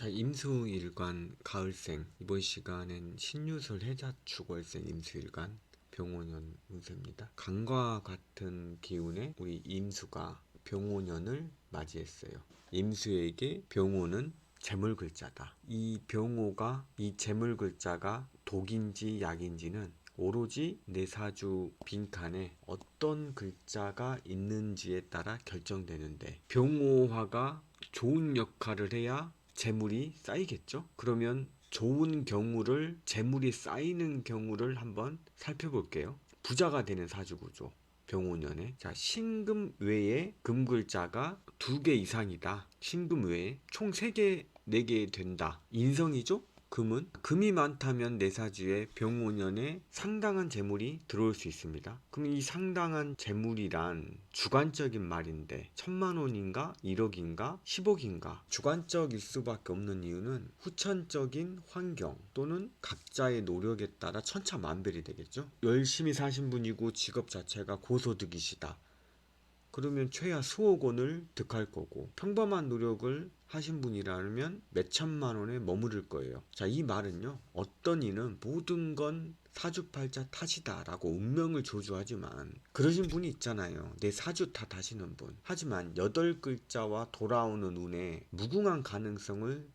자, 임수일관 가을생. 이번 시간엔 신유술 해자축월생 임수일관 병오년 운세입니다. 강과 같은 기운의 우리 임수가 병오년을 맞이했어요. 임수에게 병오는 재물글자다. 이 병오가, 이 재물글자가 독인지 약인지는 오로지 내 사주 빈칸에 어떤 글자가 있는지에 따라 결정되는데, 병오화가 좋은 역할을 해야 재물이 쌓이겠죠? 그러면 좋은 경우를, 재물이 쌓이는 경우를 한번 살펴볼게요. 부자가 되는 사주구조. 병오년에, 자, 신금 외에 금글자가 2개 이상이다. 신금 외에 총 3개, 4개 된다. 인성이죠? 금이 많다면 내 사주에 병오년에 상당한 재물이 들어올 수 있습니다. 그럼 이 상당한 재물이란 주관적인 말인데 1000만 원인가 1억인가 10억인가 주관적일 수밖에 없는 이유는 후천적인 환경 또는 각자의 노력에 따라 천차만별이 되겠죠. 열심히 사신 분이고 직업 자체가 고소득이시다. 그러면 최하 수억 원을 득할 거고, 평범한 노력을 하신 분이라면 몇 천만 원에 머무를 거예요. 자, 이 말은요, 어떤 이는 모든 건 사주팔자 탓이다 라고 운명을 조주하지만, 그러신 분이 있잖아요. 내 사주 탓하시는 분. 하지만 8글자와 돌아오는 운에 무궁한 가능성을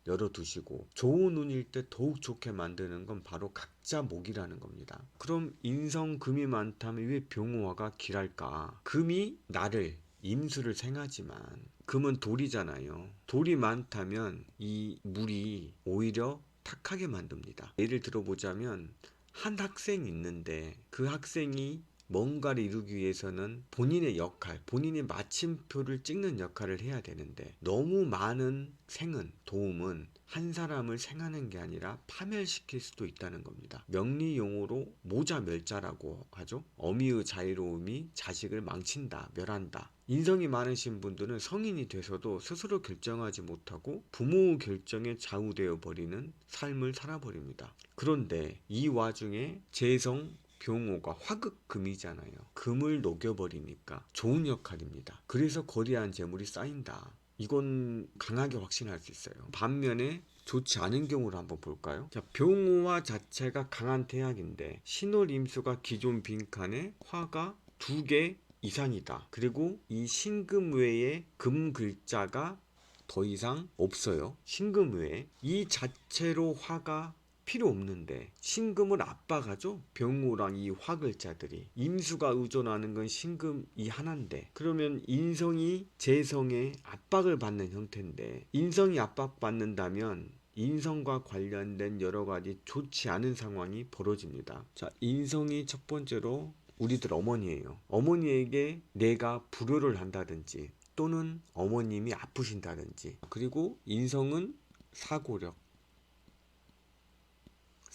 열어두시고 좋은 운일 때 더욱 좋게 만드는 건 바로 각자 목이라는 겁니다. 그럼 인성 금이 많다면 왜 병호화가 길할까? 금이 나를, 임수를 생하지만 금은 돌이잖아요. 돌이 많다면 이 물이 오히려 탁하게 만듭니다. 예를 들어보자면 한 학생이 있는데 그 학생이 뭔가를 이루기 위해서는 본인의 역할, 본인의 마침표를 찍는 역할을 해야 되는데, 너무 많은 생은, 도움은 한 사람을 생하는 게 아니라 파멸시킬 수도 있다는 겁니다. 명리용어로 모자멸자라고 하죠. 어미의 자유로움이 자식을 망친다, 멸한다. 인성이 많으신 분들은 성인이 돼서도 스스로 결정하지 못하고 부모의 결정에 좌우되어 버리는 삶을 살아버립니다. 그런데 이 와중에 재성, 병호가 화극금이잖아요. 금을 녹여버리니까 좋은 역할입니다. 그래서 거대한 재물이 쌓인다. 이건 강하게 확신할 수 있어요. 반면에 좋지 않은 경우를 한번 볼까요? 자, 병호화 자체가 강한 태양인데 신월임수가 기존 빈칸에 화가 2개 이상이다. 그리고 이 신금 외에 금 글자가 더 이상 없어요. 신금 외에 이 자체로 화가 필요 없는데 신금을 압박하죠. 병호랑 이 화글자들이. 임수가 의존하는 건 신금이 하나인데, 그러면 인성이 재성에 압박을 받는 형태인데, 인성이 압박받는다면 인성과 관련된 여러 가지 좋지 않은 상황이 벌어집니다. 자, 인성이 첫 번째로 우리들 어머니예요. 어머니에게 내가 불효를 한다든지 또는 어머님이 아프신다든지, 그리고 인성은 사고력,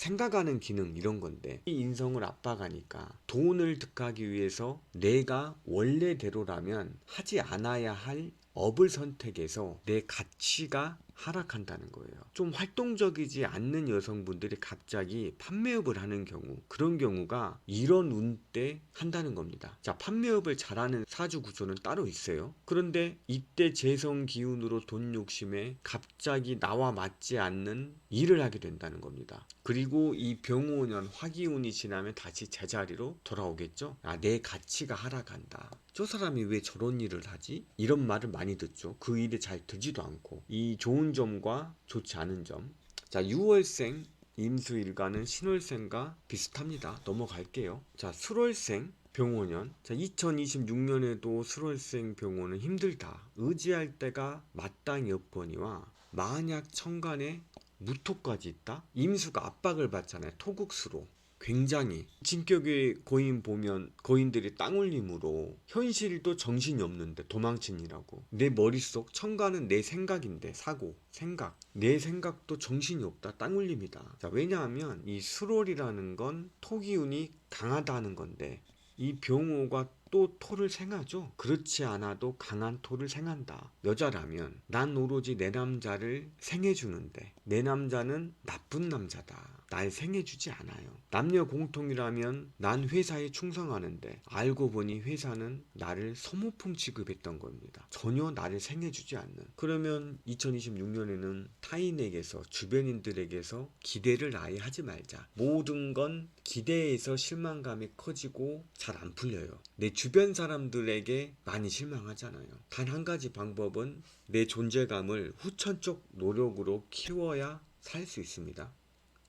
생각하는 기능, 이런 건데 이 인성을 압박하니까 돈을 득하기 위해서 내가 원래대로라면 하지 않아야 할 업을 선택해서 내 가치가 하락한다는 거예요. 좀 활동적이지 않는 여성분들이 갑자기 판매업을 하는 경우, 그런 경우가 이런 운 때 한다는 겁니다. 자, 판매업을 잘하는 사주 구조는 따로 있어요. 그런데 이때 재성 기운으로 돈 욕심에 갑자기 나와 맞지 않는 일을 하게 된다는 겁니다. 그리고 이 병오년 화기운이 지나면 다시 제자리로 돌아오겠죠. 아, 내 가치가 하락한다. 저 사람이 왜 저런 일을 하지? 이런 말을 많이 듣죠. 그 일이 잘 되지도 않고. 이 좋은 점과 좋지 않은 점. 자, 6월생 임수일간은 신월생과 비슷합니다. 넘어갈게요. 자, 술월생 병오년. 자, 2026년에도 술월생 병오는 힘들다. 의지할 때가 마땅히 없거니와 만약 천간에 무토까지 있다? 임수가 압박을 받잖아요. 토국수로. 굉장히 진격의 거인 보면 거인들이 땅울림으로 현실도 정신이 없는데 도망친이라고. 내 머릿속 천간은 내 생각인데, 사고, 생각, 내 생각도 정신이 없다. 땅울림이다. 자, 왜냐하면 이 수월이라는 건 토기운이 강하다는 건데, 이 병호가 또 토를 생하죠. 그렇지 않아도 강한 토를 생한다. 여자라면 난 오로지 내 남자를 생해주는데 내 남자는 나쁜 남자다. 날 생해주지 않아요. 남녀 공통이라면 난 회사에 충성하는데 알고 보니 회사는 나를 소모품 취급했던 겁니다. 전혀 나를 생해주지 않는. 그러면 2026년에는 타인에게서, 주변인들에게서 기대를 아예 하지 말자. 모든 건 기대에서 실망감이 커지고 잘 안 풀려요. 내 주변 사람들에게 많이 실망하잖아요. 단 한 가지 방법은 내 존재감을 후천적 노력으로 키워야 살 수 있습니다.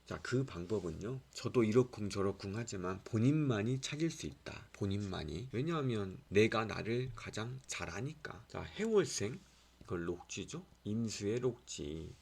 자, 그 방법은요. 저도 이러쿵저러쿵 하지만 본인만이 찾을 수 있다. 본인만이. 왜냐하면 내가 나를 가장 잘 아니까. 자, 해월생. 이걸 록쥐죠? 임수의 록쥐.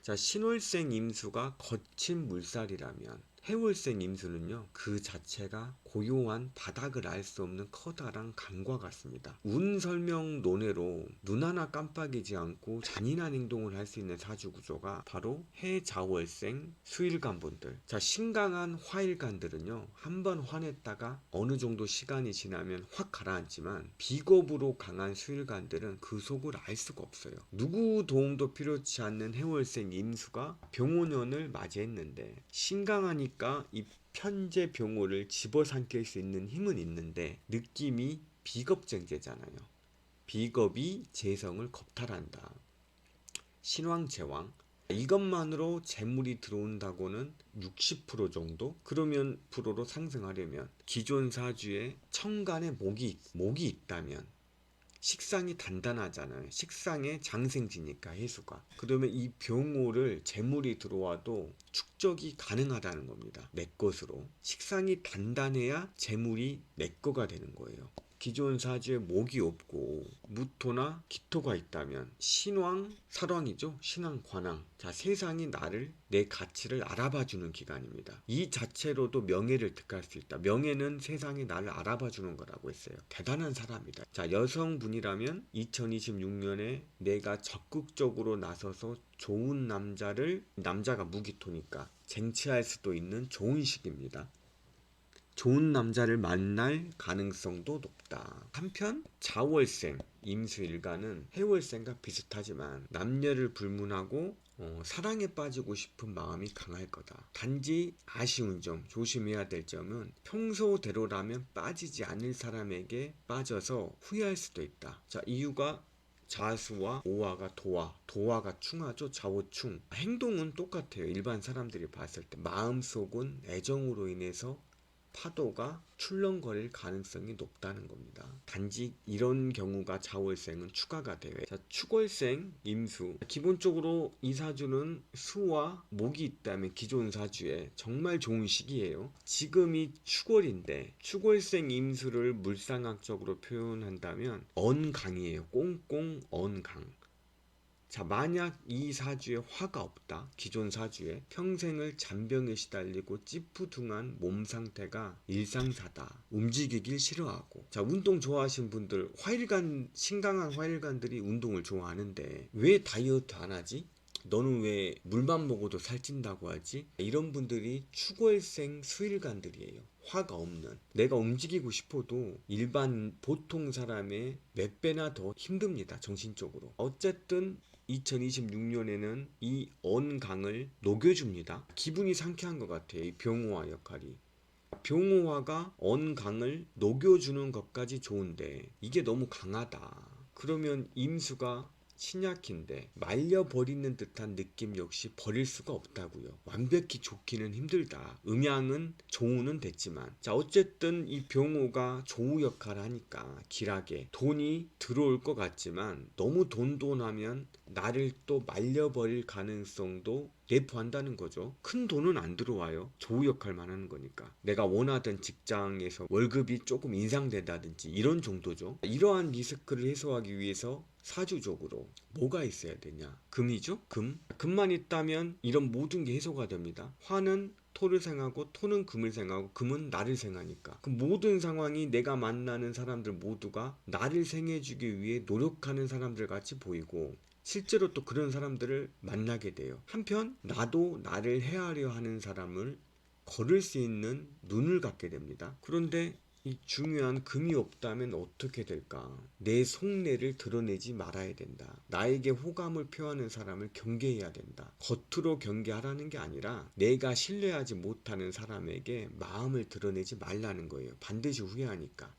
자, 신월생 임수가 거친 물살이라면 해월생 임수는요, 그 자체가 고요한 바닥을 알 수 없는 커다란 강과 같습니다. 운 설명 논외로 눈 하나 깜빡이지 않고 잔인한 행동을 할 수 있는 사주 구조가 바로 해자월생 수일간 분들. 자, 신강한 화일간들은요, 한번 화냈다가 어느 정도 시간이 지나면 확 가라앉지만 비겁으로 강한 수일간들은 그 속을 알 수가 없어요. 누구 도움도 필요치 않는 해월생 임수가 병오년을 맞이했는데 신강하니까 이 편재 병오를 집어삼킬 수 있는 힘은 있는데 느낌이 비겁쟁제잖아요. 비겁이 재성을 겁탈한다. 신왕제왕. 이것만으로 재물이 들어온다고는 60% 정도? 그러면 프로로 상승하려면 기존 사주에 천간에 목이 있다면 식상이 단단하잖아요. 식상에 장생지니까 해수가. 그러면 이 병오를 재물이 들어와도 축적이 가능하다는 겁니다. 내 것으로. 식상이 단단해야 재물이 내 거가 되는 거예요. 기존 사주에 목이 없고 무토나 기토가 있다면 신왕, 살왕이죠. 신왕, 관왕. 자, 세상이 나를, 내 가치를 알아봐주는 기간입니다. 이 자체로도 명예를 득할 수 있다. 명예는 세상이 나를 알아봐주는 거라고 했어요. 대단한 사람이다. 자, 여성분이라면 2026년에 내가 적극적으로 나서서 좋은 남자를, 남자가 무기토니까 쟁취할 수도 있는 좋은 시기입니다. 좋은 남자를 만날 가능성도 높다. 한편 자월생 임수일간은 해월생과 비슷하지만 남녀를 불문하고 사랑에 빠지고 싶은 마음이 강할 거다. 단지 아쉬운 점, 조심해야 될 점은 평소대로라면 빠지지 않을 사람에게 빠져서 후회할 수도 있다. 자, 이유가 자수와 오화가 도화, 도화가 충하죠. 좌우충. 행동은 똑같아요. 일반 사람들이 봤을 때 마음속은 애정으로 인해서 파도가 출렁거릴 가능성이 높다는 겁니다. 단지 이런 경우가 자월생은 추가가 돼요. 자, 축월생 임수. 기본적으로 이 사주는 수와 목이 있다면 기존 사주에 정말 좋은 시기예요. 지금이 축월인데 축월생 임수를 물상학적으로 표현한다면 언강이에요. 꽁꽁 언강. 자, 만약 이 사주에 화가 없다. 기존 사주에 평생을 잔병에 시달리고 찌푸둥한 몸 상태가 일상사다. 움직이길 싫어하고. 자, 운동 좋아하시는 분들, 화일간, 신강한 화일간들이 운동을 좋아하는데 왜 다이어트 안 하지? 너는 왜 물만 먹어도 살찐다고 하지? 이런 분들이 축월생 수일간들이에요. 화가 없는. 내가 움직이고 싶어도 일반 보통 사람의 몇 배나 더 힘듭니다. 정신적으로. 어쨌든 2026년에는 이 언강을 녹여줍니다. 기분이 상쾌한 것 같아요. 이 병호화 역할이. 병호화가 언강을 녹여주는 것까지 좋은데 이게 너무 강하다. 그러면 임수가 신약인데 말려버리는 듯한 느낌 역시 버릴 수가 없다고요. 완벽히 좋기는 힘들다. 음양은 조우는 됐지만 자, 어쨌든 이 병호가 조우 역할을 하니까 길하게 돈이 들어올 것 같지만 너무 돈돈하면 나를 또 말려버릴 가능성도 내포한다는 거죠. 큰 돈은 안 들어와요. 조우 역할만 하는 거니까. 내가 원하던 직장에서 월급이 조금 인상된다든지 이런 정도죠. 이러한 리스크를 해소하기 위해서 사주적으로 뭐가 있어야 되냐? 금이죠? 금. 금만 있다면 이런 모든 게 해소가 됩니다. 화는 토를 생하고 토는 금을 생하고 금은 나를 생하니까 그 모든 상황이 내가 만나는 사람들 모두가 나를 생해주기 위해 노력하는 사람들 같이 보이고 실제로 또 그런 사람들을 만나게 돼요. 한편 나도 나를 헤아려 하는 사람을 걸을 수 있는 눈을 갖게 됩니다. 그런데 이 중요한 금이 없다면 어떻게 될까? 내 속내를 드러내지 말아야 된다. 나에게 호감을 표하는 사람을 경계해야 된다. 겉으로 경계하라는 게 아니라 내가 신뢰하지 못하는 사람에게 마음을 드러내지 말라는 거예요. 반드시 후회하니까.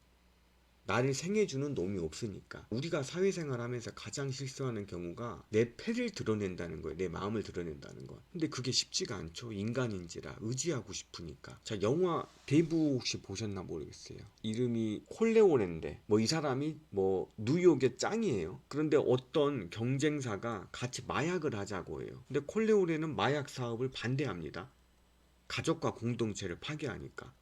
나를 생해주는 놈이 없으니까. 우리가 사회생활 하면서 가장 실수하는 경우가 내 패를 드러낸다는 거예요. 내 마음을 드러낸다는 거. 근데 그게 쉽지가 않죠. 인간인지라 의지하고 싶으니까. 자, 영화 대부 혹시 보셨나 모르겠어요. 이름이 콜레오네인데 뭐 이 사람이 뭐 뉴욕의 짱이에요. 그런데 어떤 경쟁사가 같이 마약을 하자고 해요. 근데 콜레오네는 마약 사업을 반대합니다. 가족과 공동체를 파괴하니까.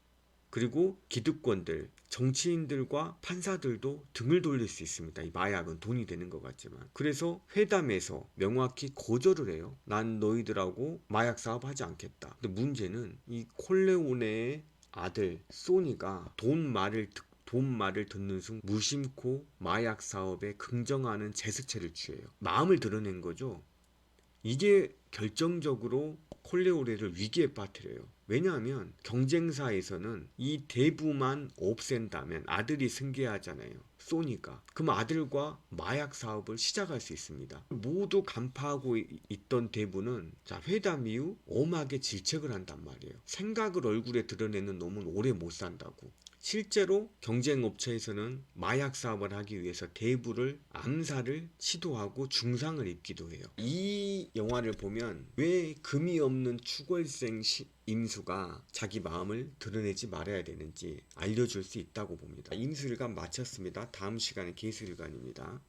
그리고 기득권들, 정치인들과 판사들도 등을 돌릴 수 있습니다. 이 마약은 돈이 되는 것 같지만. 그래서 회담에서 명확히 거절을 해요. 난 너희들하고 마약 사업하지 않겠다. 근데 문제는 이 콜레오네의 아들 소니가 돈 말을 듣는 순간 무심코 마약 사업에 긍정하는 제스처를 취해요. 마음을 드러낸 거죠. 이게 결정적으로 콜레오레를 위기에 빠뜨려요. 왜냐하면 경쟁사에서는 이 대부만 없앤다면 아들이 승계하잖아요. 소니가. 그럼 아들과 마약 사업을 시작할 수 있습니다. 모두 간파하고 있던 대부는 자, 회담 이후 엄하게 질책을 한단 말이에요. 생각을 얼굴에 드러내는 놈은 오래 못 산다고. 실제로 경쟁업체에서는 마약 사업을 하기 위해서 대부를 암살을 시도하고 중상을 입기도 해요. 이 영화를 보면 왜 금이 없는 추골생 임수가 자기 마음을 드러내지 말아야 되는지 알려줄 수 있다고 봅니다. 임수일간 마쳤습니다. 다음 시간은 계수일간입니다.